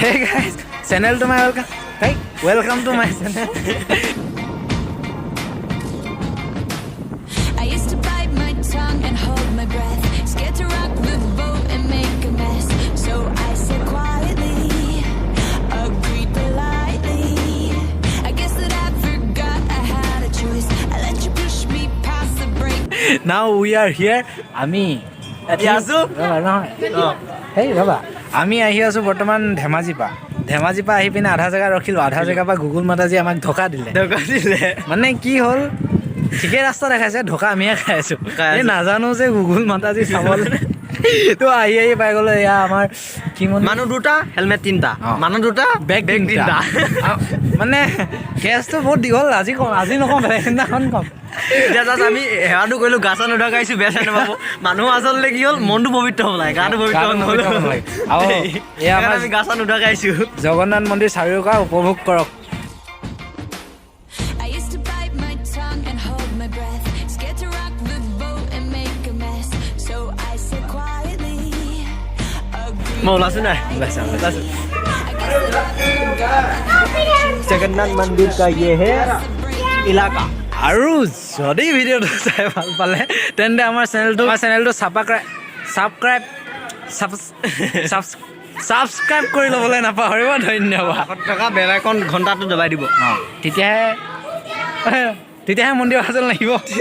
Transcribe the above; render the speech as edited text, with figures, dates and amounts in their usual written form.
Hey guys, channel to my welcome. Hey, welcome to my channel. I used to bite my tongue and hold my breath, scared to rock the boat and make a mess. So I said quietly, agreed politely. I guess that I forgot I had a choice. I let you push me past the break. Now we are here. আমি হেই ৰ'বা আমি আহি আছোঁ বৰ্তমান ধেমাজিৰ পৰা আহি পিনে আধা জেগা ৰখিলোঁ আধা জেগাৰ পৰা গুগল মাতাজি আমাক ধোকা দিলে মানে কি হ'ল ঠিকেই ৰাস্তা দেখাইছে ধোকা আমিহে খাই আছোঁ এই নাজানো যে গুগল মাতাজি চাবলৈ তো আহি পাই গ'লো এয়া আমাৰ কি মানুহ দুটা হেলমেট তিনিটা মানুহ দুটা বেগ তিনিটা মানে কেছটো বহুত দীঘল আজি নকওঁ বেলেগ দিনাখন ক'ম এতিয়া জাষ্ট আমি সেৱাটো কৰিলোঁ গা চা নোধোৱাইছোঁ বেয়া চাই নাপাব মানুহ আচলতে কি হ'ল মনটো পবিত্ৰ হ'ব লাগে গাটো পবিত্ৰ নহ'লে আৰু এয়া আমাৰ আমি গা চা নোধোৱাইছোঁ জগন্নাথ মন্দিৰ চাৰিওকাষ উপভোগ কৰক I used to bite my tongue and hold my breath, scared to rock the boat and make a mess. So I said quietly, agreed. মই ওলাইছোঁ নাই I guess that জগন্নাথ মন্দিৰ কা ইয়ে হে ইলাকা আৰু যদি ভিডিঅ'টো চাই ভাল পালে তেন্তে আমাৰ চেনেলটো ছাবস্ক্ৰাইব কৰি ল'বলৈ নাপাহৰিব ধন্যবাদ টকা বেলাইকন ঘণ্টাটো দবাই দিব তেতিয়াহে মন্দিৰ অহা যেন লাগিব